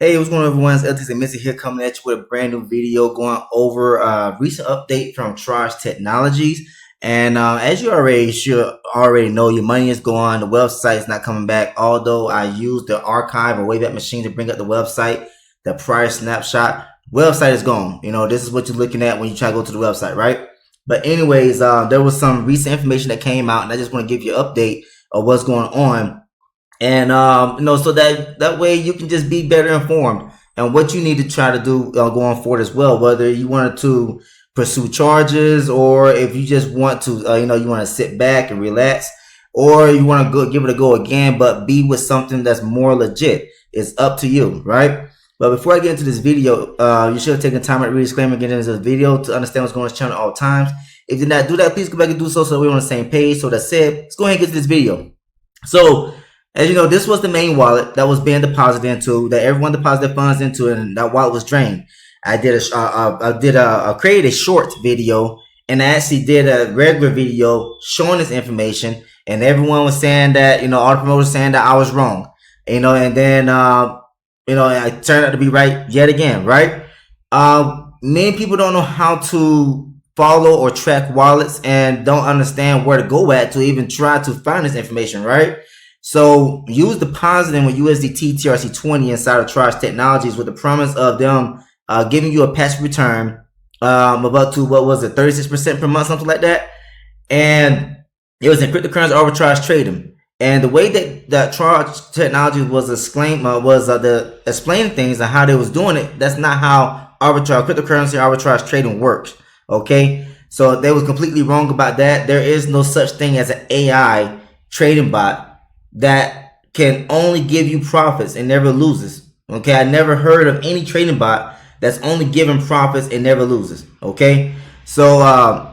Hey, what's going on, everyone? It's LTC and Missy here, coming at you with a brand new video going over a recent update from Trage Technologies. And as you already know, your money is gone. The website is not coming back. Although I used the archive or Wayback Machine to bring up the website, the prior snapshot, website is gone. This is what you're looking at when you try to go to the website, right? But anyways, there was some recent information that came out, and I just want to give you an update of what's going on. And so that way you can just be better informed and what you need to try to do going forward as well. Whether you wanted to pursue charges, or if you just want to, you want to sit back and relax, or you want to go give it a go again, but be with something that's more legit. It's up to you, right? But before I get into this video, you should have taken time to read the disclaimer and get into this video to understand what's going on this channel at all times. If you did not do that, please go back and do so we're on the same page. So that's it. Let's go ahead and get to this video. So, as you know, this was the main wallet that was being deposited into, that everyone deposited funds into, and that wallet was drained. I created a short video, and I actually did a regular video showing this information, and everyone was saying that, all the promoters saying that I was wrong, and then, I turned out to be right yet again, right? Many people don't know how to follow or track wallets and don't understand where to go at to even try to find this information, right? So use depositing with USDT TRC20 inside of Trage Technologies with the promise of them giving you a passive return of up to, what was it, 36% per month, something like that. And it was in cryptocurrency arbitrage trading. And the way that Trage Technologies was explaining things and how they was doing it, that's not how cryptocurrency arbitrage trading works. Okay, so they was completely wrong about that. There is no such thing as an AI trading bot that can only give you profits and never loses. Okay, I never heard of any trading bot that's only giving profits and never loses. Okay, so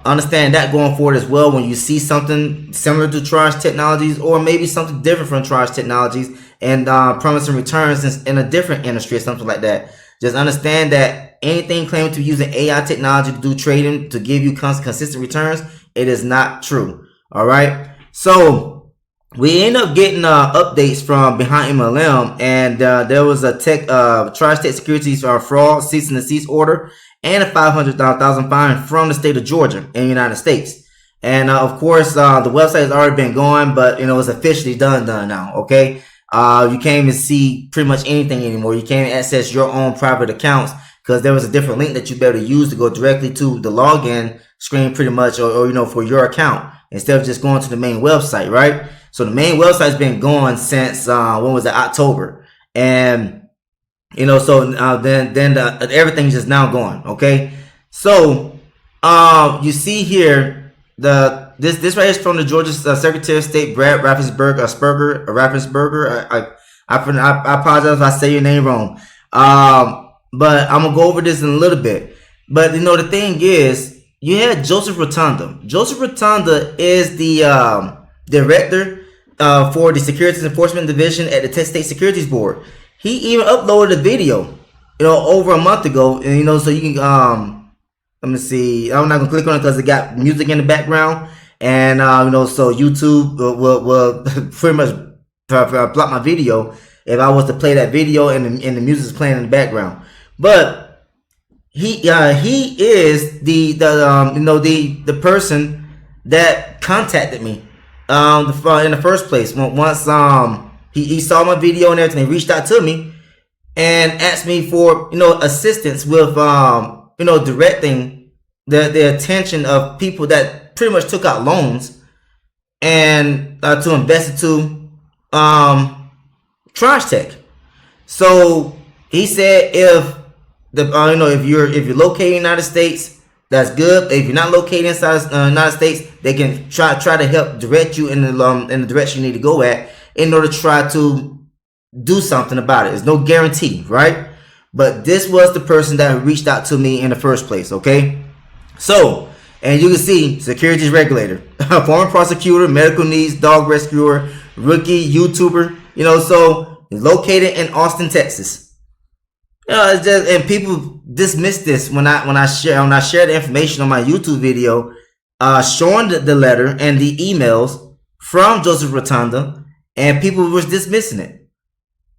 understand that going forward as well. When you see something similar to Trage Technologies, or maybe something different from Trage Technologies, and promising returns in a different industry or something like that, just understand that anything claiming to be using AI technology to do trading to give you consistent returns, it is not true. All right, so we end up getting updates from behind MLM, and there was a Trage Tech Securities fraud cease and desist order and a $500,000 fine from the state of Georgia in the United States. And of course, the website has already been going, but it's officially done now. Okay, you can't even see pretty much anything anymore. You can't access your own private accounts because there was a different link that you better use to go directly to the login screen, pretty much, or for your account, instead of just going to the main website, right? So the main website's been going since when was it, October, and so then everything's just now gone. Okay, so you see here this right here is from the Georgia Secretary of State, Brad Raffensperger. I apologize if I say your name wrong, but I'm gonna go over this in a little bit. But the thing is, you had Joseph Rotunda. Joseph Rotunda is the director for the Securities Enforcement Division at the State Securities Board. He even uploaded a video, over a month ago, and so you can let me see. I'm not gonna click on it because it got music in the background, and so YouTube will pretty much block my video if I was to play that video and the music is playing in the background. But he is the person that contacted me in the first place. Once he saw my video and everything, he reached out to me and asked me for assistance with directing the attention of people that pretty much took out loans and to invest into Trage Tech. So he said if if you're located in the United States, that's good. If you're not located inside the United States, they can try to help direct you in the direction you need to go at in order to try to do something about it. There's no guarantee, right? But this was the person that reached out to me in the first place. Okay, so and you can see securities regulator, former prosecutor, medical needs, dog rescuer, rookie YouTuber. So he's located in Austin, Texas. It's just, and people dismiss this when I share the information on my YouTube video, showing the letter and the emails from Joseph Rotunda, and people were dismissing it.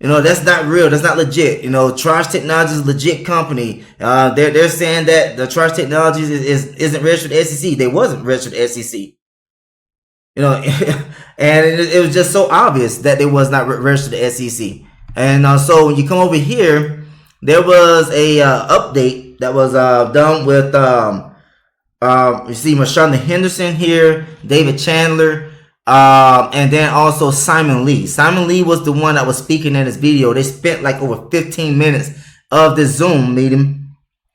You know, that's not real. That's not legit. You know, Trage Technologies is a legit company. They're saying that the Trage Technologies isn't registered to SEC. They wasn't registered to SEC. You know, and it was just so obvious that they was not registered to SEC. And so when you come over here, there was a update that was done with you see Mashonda Henderson here, David Chandler, and then also Simon Lee. Simon Lee was the one that was speaking in this video. They spent like over 15 minutes of this Zoom meeting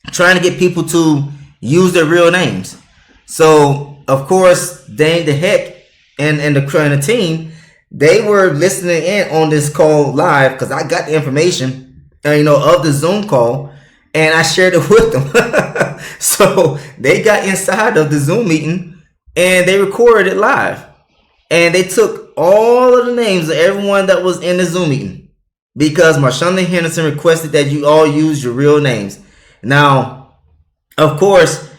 trying to get people to use their real names. So of course, Dane the Heck and the team, they were listening in on this call live because I got the information, you know, of the Zoom call, and I shared it with them. So they got inside of the Zoom meeting and they recorded it live, and they took all of the names of everyone that was in the Zoom meeting because Mashonda Henderson requested that you all use your real names. Now, of course,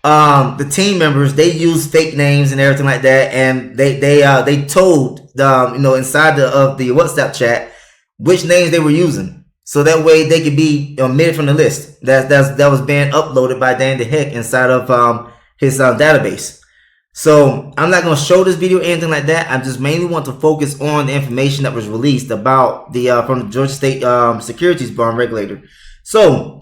the team members, they use fake names and everything like that, and they told you know, inside of the WhatsApp chat which names they were using, so that way they could be omitted from the list that was being uploaded by Dan the Heck inside of his database. So I'm not going to show this video or anything like that. I just mainly want to focus on the information that was released about the from the Georgia State Securities Bond Regulator. So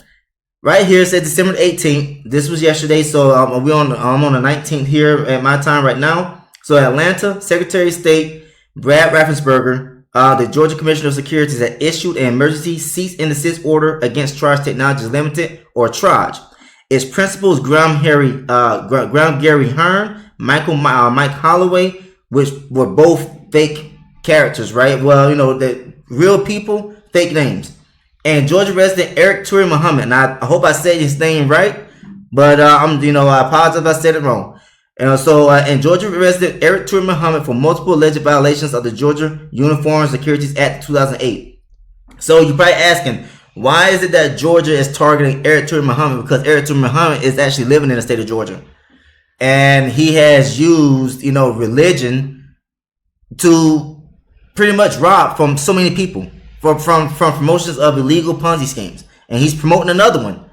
right here it said December 18th. This was yesterday. So I'm on the 19th here at my time right now. So Atlanta, Secretary of State Brad Raffensperger, the Georgia Commissioner of Securities, had issued an emergency cease and desist order against Trage Technologies Limited, or Trage. Its principals Graham Gary Hearn, Mike Holloway, which were both fake characters, right? Well, you know, the real people, fake names. And Georgia resident Eric Ture Muhammad, and I hope I said his name right, but I apologize if I said it wrong. And Georgia resident Eric Ture Muhammad for multiple alleged violations of the Georgia Uniform Securities Act 2008. So you're probably asking, why is it that Georgia is targeting Eric Ture Muhammad? Because Eric Ture Muhammad is actually living in the state of Georgia, and he has used, you know, religion to pretty much rob from so many people from promotions of illegal Ponzi schemes, and he's promoting another one.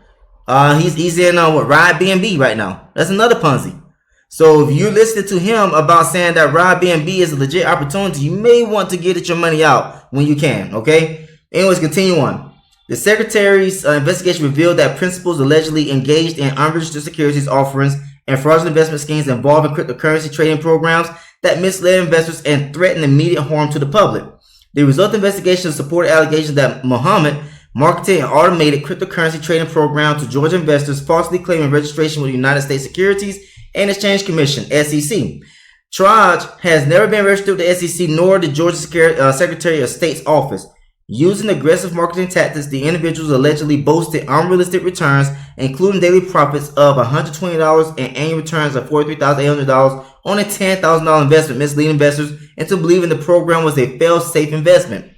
He's in with Ride BNB right now. That's another Ponzi. So if you listen to him about saying that Ride BNB is a legit opportunity, you may want to get your money out when you can. Okay. Anyways, continue on. The Secretary's investigation revealed that principals allegedly engaged in unregistered securities offerings and fraudulent investment schemes involving cryptocurrency trading programs that misled investors and threatened immediate harm to the public. The resulting investigation supported allegations that Muhammad marketed an automated cryptocurrency trading program to Georgia investors, falsely claiming registration with the United States Securities and Exchange Commission, SEC. Trage has never been registered with the SEC nor the Georgia Secretary of State's office. Using aggressive marketing tactics, the individuals allegedly boasted unrealistic returns, including daily profits of $120 and annual returns of $43,800 on a $10,000 investment, misleading investors into believing the program was a fail-safe investment.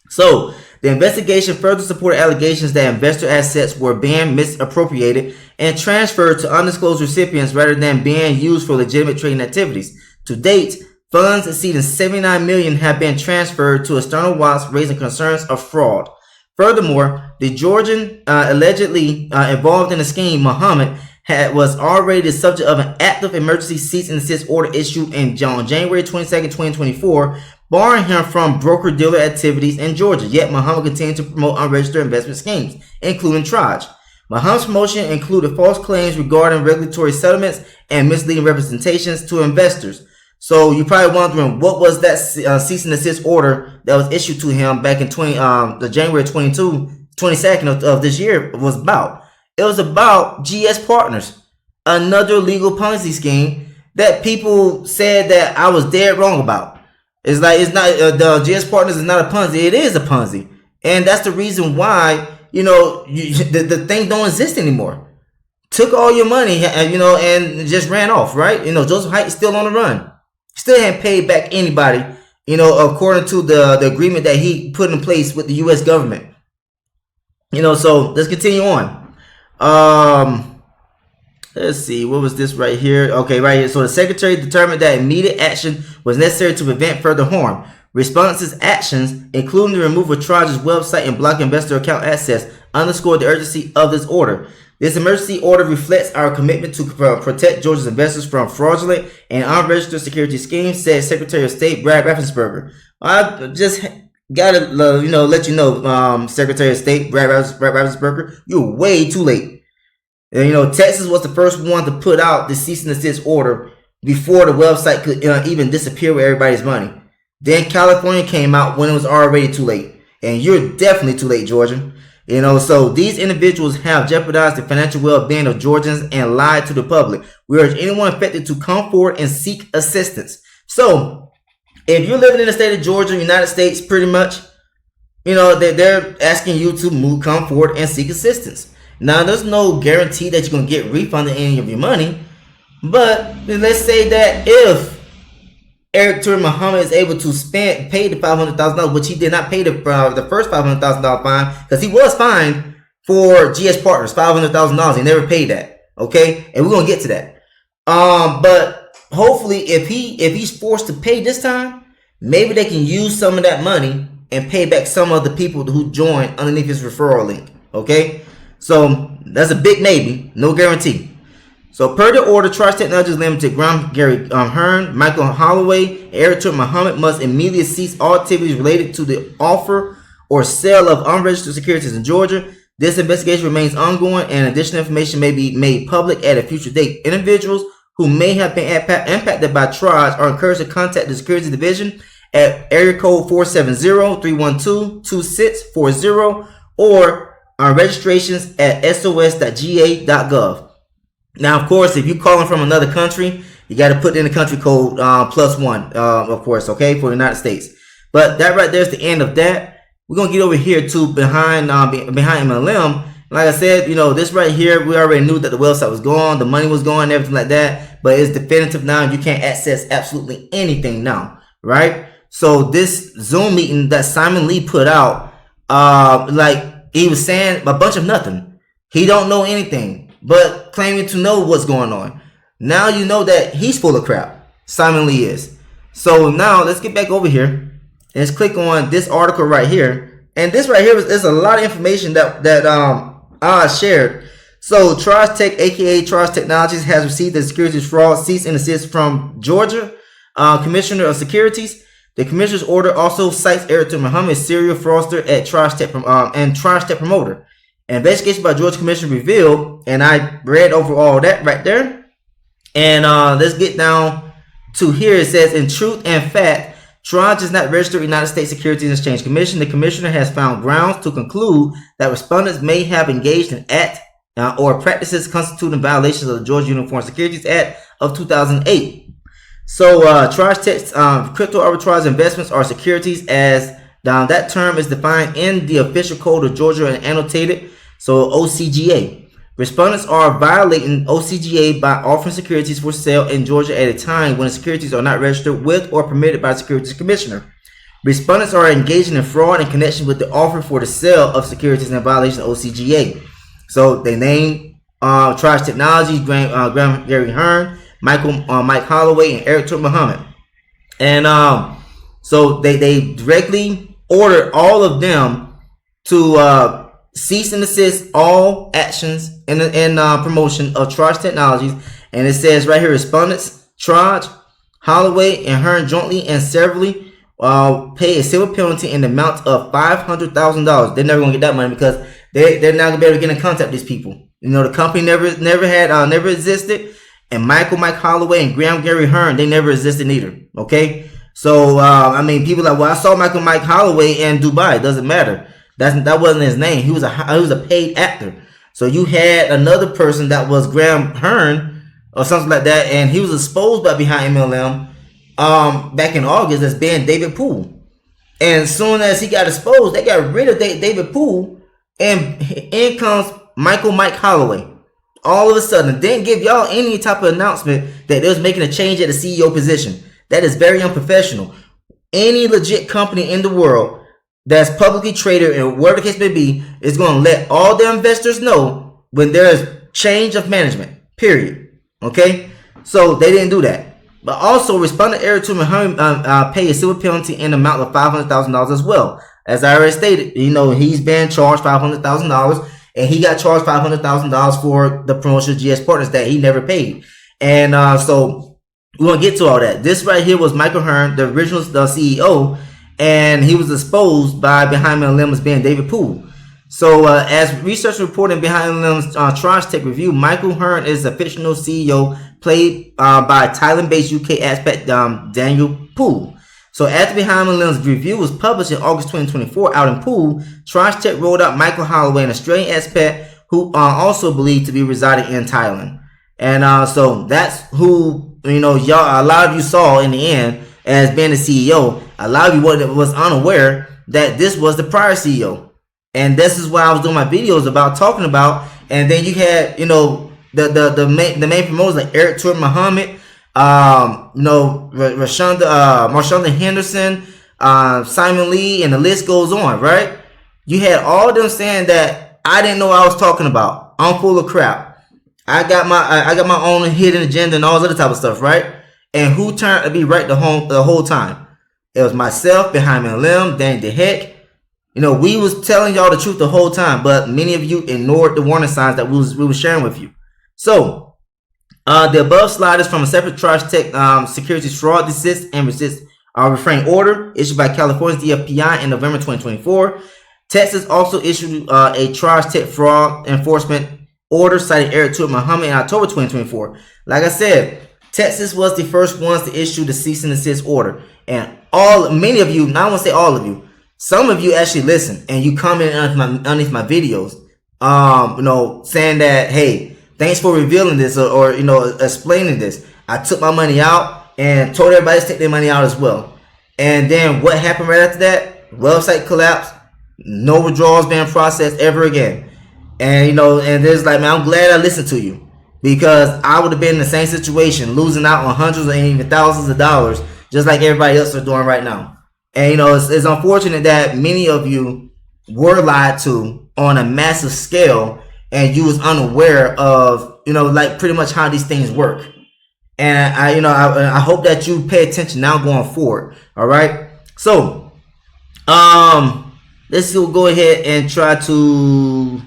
So, the investigation further supported allegations that investor assets were being misappropriated and transferred to undisclosed recipients rather than being used for legitimate trading activities. To date, funds exceeding $79 million have been transferred to external wallets, raising concerns of fraud. Furthermore, the Georgian allegedly involved in the scheme, Muhammad, was already the subject of an active emergency cease and desist order issued on January 22nd, 2024, barring him from broker-dealer activities in Georgia. Yet Muhammad continued to promote unregistered investment schemes, including Trage. Muhammad's promotion included false claims regarding regulatory settlements and misleading representations to investors. So you're probably wondering, what was that cease and desist order that was issued to him back in the January 22nd of this year was about? It was about GS Partners, another legal Ponzi scheme that people said that I was dead wrong about. It's like, it's not the GS Partners is not a Ponzi. It is a Ponzi, and that's the reason why, you know, the thing don't exist anymore. Took all your money, you know, and just ran off, right? You know, Joseph Haidt is still on the run. Still hadn't paid back anybody, you know, according to the agreement that he put in place with the U.S. government. You know, so let's continue on. Let's see, what was this right here? Okay, right here. So the secretary determined that immediate action was necessary to prevent further harm. Respondents' actions, including the removal of Trage's website and block investor account access, underscore the urgency of this order. This emergency order reflects our commitment to protect Georgia's investors from fraudulent and unregistered security schemes, said Secretary of State Brad Raffensperger. I just gotta let you know, Secretary of State Brad Raffensperger, you're way too late. And, Texas was the first one to put out the cease and desist order before the website could even disappear with everybody's money. Then California came out when it was already too late. And you're definitely too late, Georgia. So these individuals have jeopardized the financial well-being of Georgians and lied to the public. We urge anyone affected to come forward and seek assistance. So if you're living in the state of Georgia, United States, pretty much, they're asking you to come forward and seek assistance. Now, there's no guarantee that you're going to get refunded any of your money. But let's say that if Eric Ture Muhammad is able to pay the $500,000, which he did not pay the first $500,000 fine, because he was fined for GS Partners $500,000. He never paid that. Okay, and we're gonna get to that. But hopefully, if he's forced to pay this time, maybe they can use some of that money and pay back some of the people who joined underneath his referral link. Okay, so that's a big maybe, no guarantee. So per the order, Trage Technologies Limited, Graham Gary Hearn, Michael Holloway, and Eric Ture Muhammad must immediately cease all activities related to the offer or sale of unregistered securities in Georgia. This investigation remains ongoing, and additional information may be made public at a future date. Individuals who may have been impacted by Trage are encouraged to contact the Securities Division at area code 470-312-2640 or registrations at sos.ga.gov. Now, of course, if you're calling from another country, you got to put in the country code +1, of course, okay, for the United States. But that right there is the end of that. We're going to get over here to behind MLM. Like I said, this right here, we already knew that the website was gone, the money was gone, everything like that. But it's definitive now. You can't access absolutely anything now, right? So this Zoom meeting that Simon Lee put out, like he was saying a bunch of nothing. He don't know anything, but claiming to know what's going on. Now you know that he's full of crap. Simon Lee is. So now let's get back over here and let's click on this article right here. And this right here is a lot of information that I shared. So Trage Tech, aka Trage Technologies, has received the securities fraud cease and desist from Georgia Commissioner of Securities. The commissioner's order also cites Eric Ture Muhammad, serial fraudster at Trage Tech and Trage Tech promoter. An investigation by Georgia Commission revealed, and I read over all that right there. And let's get down to here. It says, in truth and fact, Trage is not registered with the United States Securities and Exchange Commission. The commissioner has found grounds to conclude that respondents may have engaged in act or practices constituting violations of the Georgia Uniform Securities Act of 2008. So Trage Tech's crypto arbitrage investments are securities as that term is defined in the official code of Georgia and annotated. So OCGA. Respondents are violating OCGA by offering securities for sale in Georgia at a time when the securities are not registered with or permitted by the Securities Commissioner. Respondents are engaging in fraud in connection with the offer for the sale of securities in violation of OCGA. So they named Trage Technologies, Graham Gary Hearn, Mike Holloway, and Eric Ture Muhammad. And so they directly ordered all of them to cease and desist all actions in promotion of Trage Technologies. And it says right here, respondents Trage, Holloway, and Hearn jointly and severally pay a civil penalty in the amount of $500,000. They're never gonna get that money because they're not gonna be able to get in contact with these people. The company never existed, and Mike Holloway and Graham Gary Hearn, they never existed either. Okay, so I mean, people are like, well, I saw Mike Holloway in Dubai. It doesn't matter. That wasn't his name. He was a paid actor. So you had another person that was Graham Hearn or something like that, and he was exposed by behind MLM back in August as being David Poole. And as soon as he got exposed, they got rid of David Poole, and in comes Mike Holloway. All of a sudden, didn't give y'all any type of announcement that they was making a change at the CEO position. That is very unprofessional. Any legit company in the world that's publicly traded and whatever the case may be is going to let all their investors know when there is change of management, period. Okay, so they didn't do that. but also respondent heir to Muhammad pay a civil penalty in the amount of $500,000 as well. As I already stated, he's been charged $500,000, and he got charged $500,000 for the promotion of GS Partners that he never paid. And so we want to get to all that. This right here was Michael Hearn, the original CEO, and he was exposed by Behind Me Limb as being David Poole. So as research reporting Behind Limb's Trage Tech Review, Michael Hearn is a fictional CEO played by Thailand-based UK expat Daniel Poole. So after Behind Limb's review was published in August 2024 out in Poole, Trage Tech rolled out Michael Holloway, an Australian expat who also believed to be residing in Thailand. And so that's who, y'all, a lot of you saw in the end as being the CEO. A lot of you was unaware that this was the prior CEO. And this is why I was doing my videos about talking about. And then you had, the main promoters like Eric Ture Muhammad, Marshanda Henderson, Simon Lee, and the list goes on, right? You had all of them saying that I didn't know what I was talking about. I'm full of crap. I got my own hidden agenda and all this other type of stuff, right? And who turned to be right the whole time? It was myself, Behind Me Limb, Danny the Heck. We was telling y'all the truth the whole time, but many of you ignored the warning signs that we was sharing with you. So, the above slide is from a separate Trage Tech securities fraud desist and resist refrain order issued by California's DFPI in November 2024. Texas also issued a Trage Tech fraud enforcement order citing Eric Ture Muhammad in October 2024. Like I said, Texas was the first ones to issue the cease and desist order, and many of you, not I want to say all of you, some of you actually listen and you comment underneath my videos, saying that, hey, thanks for revealing this or explaining this. I took my money out and told everybody to take their money out as well. And then what happened right after that? Website collapsed. No withdrawals being processed ever again. And and there's like, man, I'm glad I listened to you, because I would have been in the same situation, losing out on hundreds and even thousands of dollars, just like everybody else are doing right now. And it's unfortunate that many of you were lied to on a massive scale, and you was unaware of like pretty much how these things work. And I hope that you pay attention now going forward. All right. So let's go ahead and try to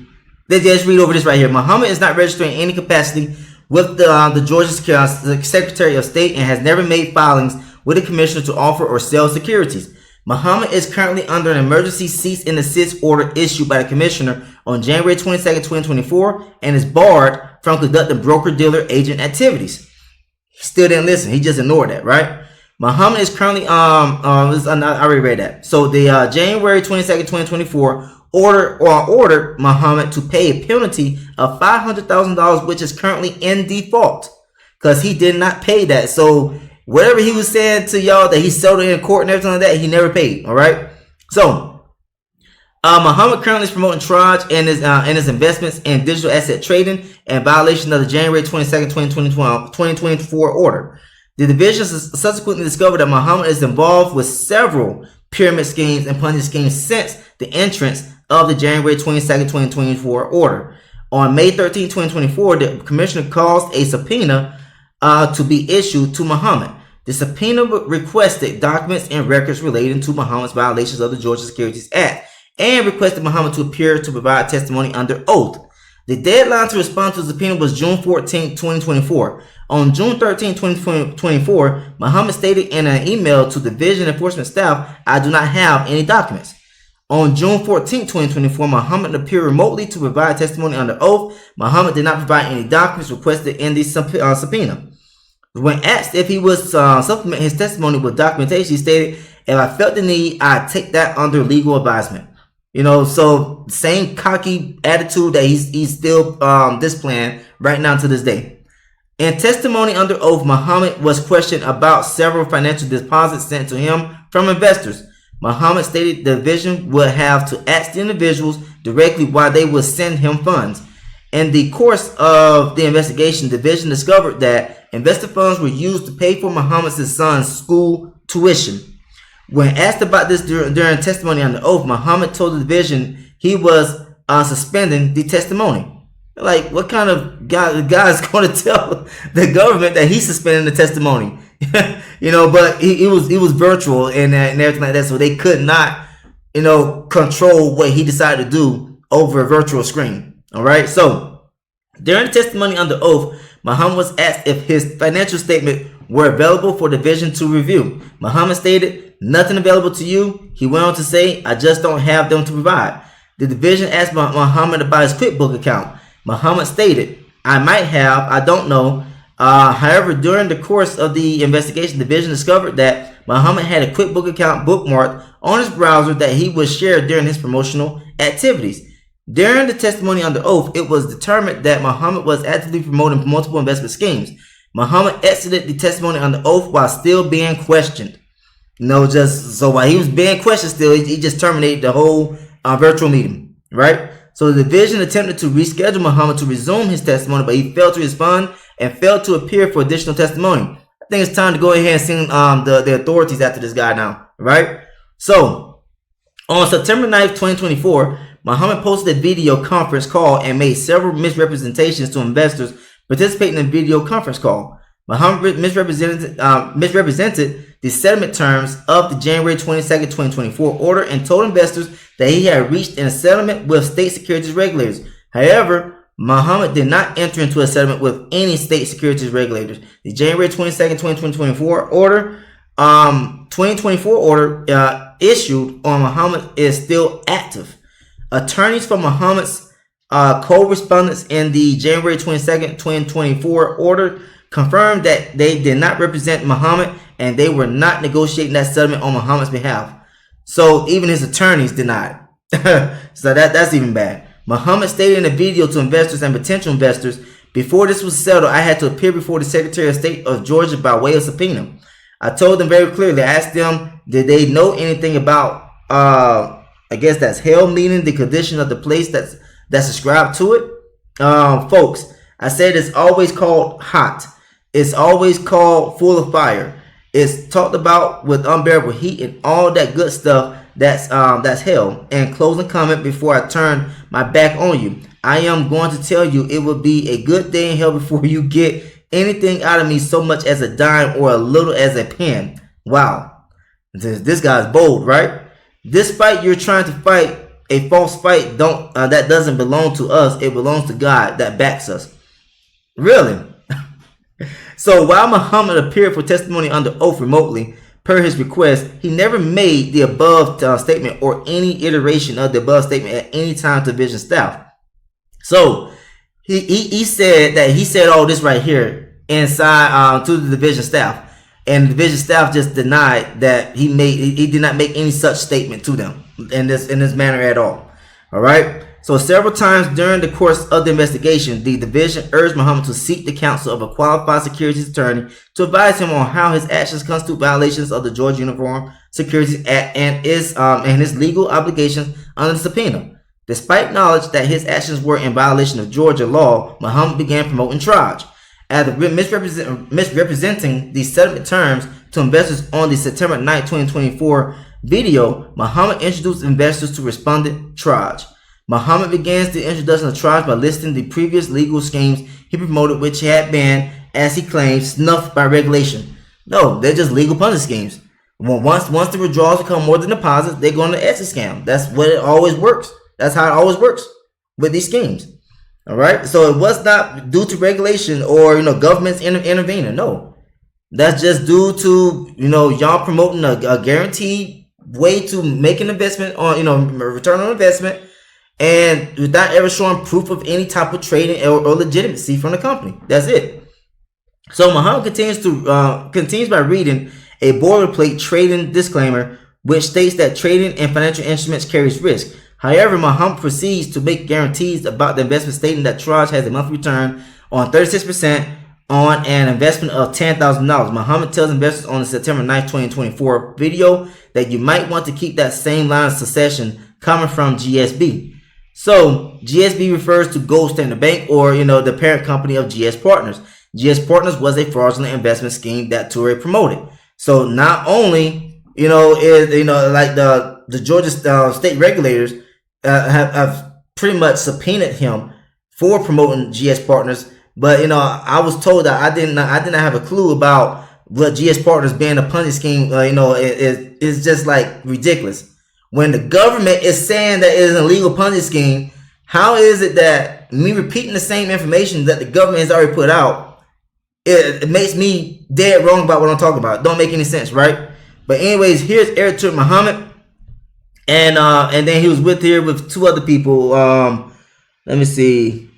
let's read over this right here. Muhammad is not registered in any capacity with the Georgia Secretary of State and has never made filings with the commissioner to offer or sell securities. Muhammad is currently under an emergency cease and desist order issued by the commissioner on January 22nd, 2024, and is barred from conducting broker-dealer agent activities. He still didn't listen. He just ignored that, right? Muhammad is currently I already read that. So the January 22nd, 2024 ordered Muhammad to pay a penalty of $500,000, which is currently in default because he did not pay that. So whatever he was saying to y'all that he settled in court and everything like that, he never paid. All right. So Muhammad currently is promoting Trage and his investments in digital asset trading in violation of the January 22nd, 2024 order. The division subsequently discovered that Muhammad is involved with several pyramid schemes and Ponzi schemes since the entrance of the January 22nd, 2024 order. On May 13, 2024, the commissioner caused a subpoena to be issued to Muhammad. The subpoena requested documents and records relating to Muhammad's violations of the Georgia Securities Act and requested Muhammad to appear to provide testimony under oath. The deadline to respond to the subpoena was June 14, 2024. On June 13, 2024, Muhammad stated in an email to Division Enforcement staff, "I do not have any documents." On June 14, 2024, Muhammad appeared remotely to provide testimony under oath. Muhammad did not provide any documents requested in the subpoena. When asked if he would supplement his testimony with documentation, he stated, "If I felt the need, I'd take that under legal advisement." So same cocky attitude that he's still displaying right now to this day. In testimony under oath, Muhammad was questioned about several financial deposits sent to him from investors. Muhammad stated the division would have to ask the individuals directly why they would send him funds. In the course of the investigation, the division discovered that investor funds were used to pay for Muhammad's son's school tuition. When asked about this during testimony under oath, Muhammad told the division he was suspending the testimony. Like, what kind of guy is going to tell the government that he's suspending the testimony? But it was virtual and everything like that, so they could not, control what he decided to do over a virtual screen. All right. So during the testimony under oath, Muhammad was asked if his financial statement were available for the division to review. Muhammad stated, "Nothing available to you." He went on to say, "I just don't have them to provide." The division asked Muhammad about his QuickBook account. Muhammad stated, "I might have, I don't know." However, during the course of the investigation, the division discovered that Muhammad had a QuickBook account bookmarked on his browser that he would share during his promotional activities. During the testimony under oath, it was determined that Muhammad was actively promoting multiple investment schemes. Muhammad exited the testimony under oath while still being questioned. Just so while he was being questioned still, he just terminated the whole virtual meeting, right? So the division attempted to reschedule Muhammad to resume his testimony, but he failed to respond and failed to appear for additional testimony. I think it's time to go ahead and send the authorities after this guy now, right? So on September 9th, 2024, Muhammad posted a video conference call and made several misrepresentations to investors participating in the video conference call. Muhammad misrepresented the settlement terms of the January 22nd, 2024 order and told investors that he had reached in a settlement with state securities regulators. However, Muhammad did not enter into a settlement with any state securities regulators. The January 22nd, 2024 order, 2024 order issued on Muhammad is still active. Attorneys for Muhammad's co-respondents in the January 22nd, 2024 order confirmed that they did not represent Muhammad and they were not negotiating that settlement on Muhammad's behalf. So even his attorneys denied. So that's even bad. Muhammad stated in a video to investors and potential investors, "Before this was settled, I had to appear before the Secretary of State of Georgia by way of subpoena. I told them very clearly, I asked them, did they know anything about, I guess that's hell, meaning the condition of the place that's ascribed to it. Folks, I said it's always called hot. It's always called full of fire. It's talked about with unbearable heat and all that good stuff. That's hell." And closing comment before I turn my back on you, I am going to tell you it will be a good day in hell before you get anything out of me so much as a dime or a little as a pen. Wow, this guy's bold, right? This fight you're trying to fight, a false fight, that doesn't belong to us. It belongs to God that backs us. Really? So while Muhammad appeared for testimony under oath remotely, per his request, he never made the above statement or any iteration of the above statement at any time to division staff. So he said that he said all this right here inside to the division staff, and the division staff just denied that he did not make any such statement to them in this manner at all. All right. So several times during the course of the investigation, the division urged Muhammad to seek the counsel of a qualified securities attorney to advise him on how his actions constitute violations of the Georgia Uniform Securities Act and his legal obligations under the subpoena. Despite knowledge that his actions were in violation of Georgia law, Muhammad began promoting Trage. After misrepresenting the settlement terms to investors on the September 9, 2024 video, Muhammad introduced investors to respondent Trage. Muhammad begins the introduction of Trage by listing the previous legal schemes he promoted, which had been, as he claims, snuffed by regulation. No, they're just legal Ponzi schemes. Once the withdrawals become more than deposits, they go into exit scam. That's what it always works. That's how it always works with these schemes. All right. So it was not due to regulation or governments intervening. No, that's just due to y'all promoting a guaranteed way to make an investment on return on investment, and without ever showing proof of any type of trading or legitimacy from the company. That's it. So Muhammad continues by reading a boilerplate trading disclaimer, which states that trading in financial instruments carries risk. However, Muhammad proceeds to make guarantees about the investment, stating that Trage has a monthly return on 36% on an investment of $10,000. Muhammad tells investors on the September 9, 2024 video that you might want to keep that same line of succession coming from GSB. So GSB refers to Gold Standard Bank, or the parent company of GS Partners. GS Partners was a fraudulent investment scheme that Ture promoted. So not only is like the Georgia state regulators have pretty much subpoenaed him for promoting GS Partners, but I was told that I did not have a clue about what GS Partners being a Ponzi scheme, is just like ridiculous. When the government is saying that it is an illegal Ponzi scheme, how is it that me repeating the same information that the government has already put out, it makes me dead wrong about what I'm talking about? Don't make any sense, right? But anyways, here's Eric Ture Muhammad, and then he was with two other people. Let me see.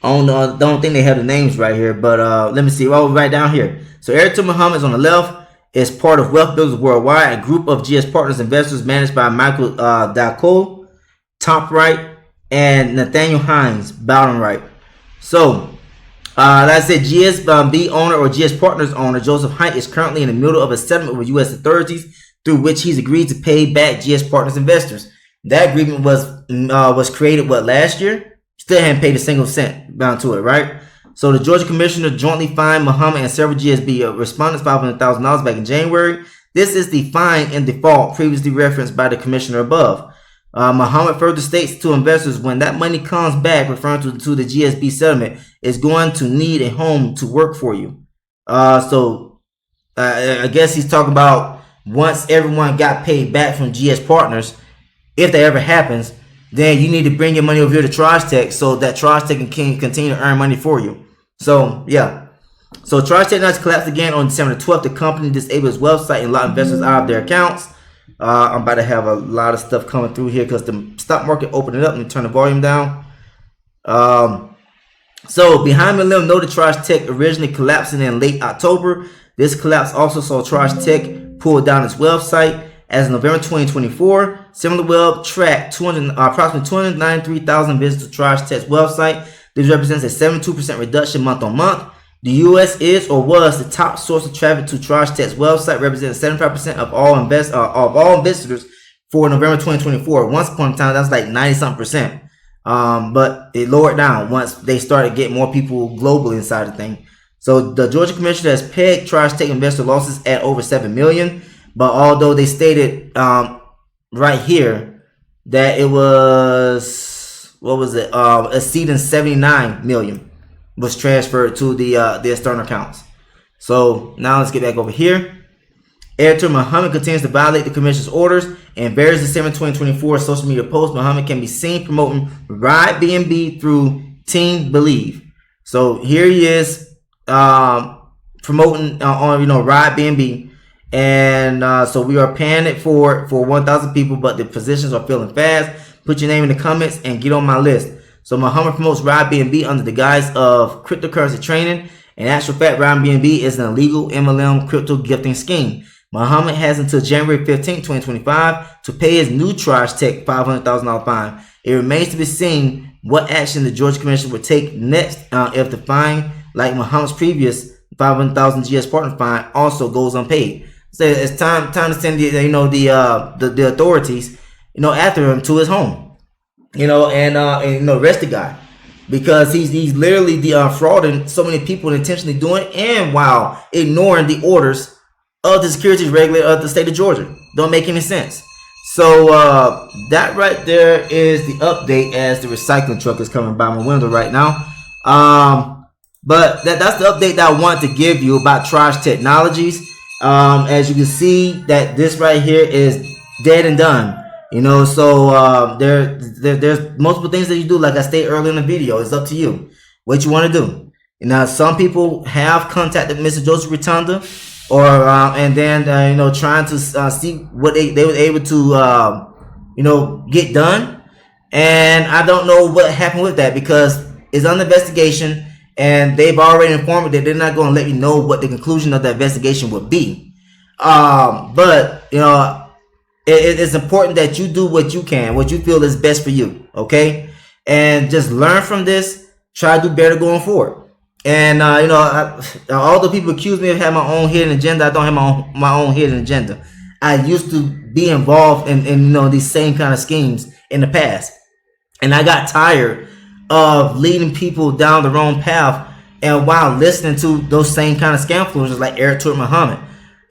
I don't think they have the names right here, but let me see. Oh, right down here. So Eric Ture Muhammad is on the left, is part of Wealth Builders Worldwide, a group of GS Partners investors managed by Michael Dacole, top right, and Nathaniel Hines, bottom right. So, like I said, GSB owner or GS Partners owner Joseph Hite is currently in the middle of a settlement with U.S. authorities through which he's agreed to pay back GS Partners investors. That agreement was created last year. Still hadn't paid a single cent down to it, right? So the Georgia Commissioner jointly fined Muhammad and several GSB respondents $500,000 back in January. This is the fine in default previously referenced by the Commissioner above. Muhammad further states to investors, when that money comes back, referring to the GSB settlement, is going to need a home to work for you. So I guess he's talking about once everyone got paid back from GS Partners, if that ever happens, then you need to bring your money over here to Trage so that Trage can continue to earn money for you. So, yeah. So, Trage Technologies collapsed again on December 12th. The company disabled its website and locked investors out of their accounts. I'm about to have a lot of stuff coming through here because the stock market opened it up. Let me turn the volume down. So, behind me, noted Trage Tech originally collapsing in late October. This collapse also saw Trage Tech pull down its website. As of November 2024, SimilarWeb tracked approximately 293,000 visits to Trage Tech's website. This represents a 72% reduction month on month. The U.S. is or was the top source of traffic to Trage Tech's website, representing 75% of all visitors for November 2024. Once upon a time, that's like 90-something%. But it lowered down once they started getting more people globally inside the thing. So the Georgia Commissioner has pegged Trage Tech investor losses at over $7 million. But although they stated right here that it was, exceeding 79 million was transferred to the external accounts. So now let's get back over here. Eric Ture Muhammad continues to violate the commission's orders. In various December 2024 social media posts, Muhammad can be seen promoting Ride BNB through Team Believe. So here he is promoting on Ride BNB. And so we are paying it for 1,000 people, but the positions are filling fast. Put your name in the comments and get on my list. So Muhammad promotes Ride BNB under the guise of cryptocurrency training. In actual fact, Ride BNB is an illegal MLM crypto gifting scheme. Muhammad has until January 15, 2025 to pay his new Trage Tech $500,000 fine. It remains to be seen what action the Georgia Commission will take next if the fine, like Muhammad's previous 500,000 GS partner fine, also goes unpaid. So it's time to send the authorities after him to his home, and arrest the guy, because he's literally frauding so many people and intentionally doing it, and while ignoring the orders of the securities regulator of the state of Georgia. Don't make any sense. So that right there is the update as the recycling truck is coming by my window right now. But that's the update that I wanted to give you about Trage Technologies. As you can see, that this right here is dead and done. So there's multiple things that you do. Like I stated earlier in the video, it's up to you what you want to do. Now, some people have contacted Mr. Joseph Rotunda, or and then trying to see what they were able to get done. And I don't know what happened with that, because it's under investigation. And they've already informed me that they're not going to let me know what the conclusion of the investigation would be. But it's important that you do what you can, what you feel is best for you. Okay, and just learn from this. Try to do better going forward. And although people accuse me of having my own hidden agenda, I don't have my own hidden agenda. I used to be involved in these same kind of schemes in the past, and I got tired of leading people down the wrong path, and while listening to those same kind of scam influencers like Eric Ture Muhammad,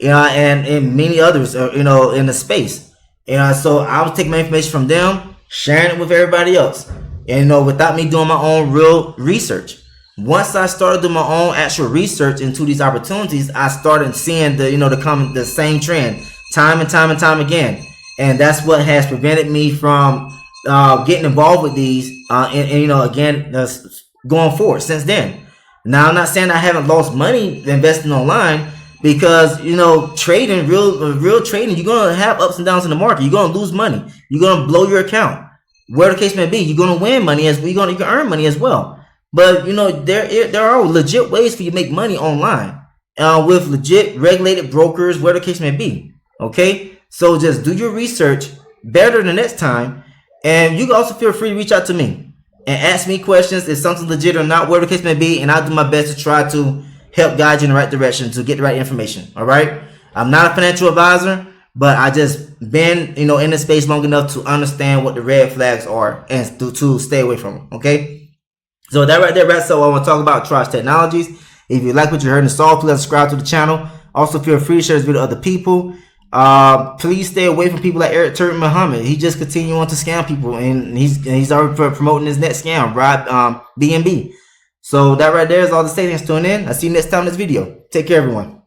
and many others, in the space. So I was taking my information from them, sharing it with everybody else, and without me doing my own real research. Once I started doing my own actual research into these opportunities, I started seeing the same trend time and time and time again, and that's what has prevented me from getting involved with these and again going forward since then. Now I'm not saying I haven't lost money investing online, because trading, real trading, you're gonna have ups and downs in the market. You're gonna lose money. You're gonna blow your account. Where the case may be, you're gonna win money as you can earn money as well. But there are legit ways for you to make money online with legit regulated brokers, where the case may be. Okay, so just do your research better the next time, and you can also feel free to reach out to me and ask me questions if something's legit or not, where the case may be, and I'll do my best to try to help guide you in the right direction to get the right information. All right, I'm not a financial advisor, but I just been in the space long enough to understand what the red flags are and to stay away from them. Okay. So that right there wraps up what I want to talk about Trage Technologies. If you like what you heard in the song, please subscribe to the channel. Also, feel free to share this video to other people. Please stay away from people like Eric Turton Muhammad. He just continue on to scam people, and he's already promoting his next scam, BNB. So that right there is all the statements. Tune in. I'll see you next time in this video. Take care, everyone.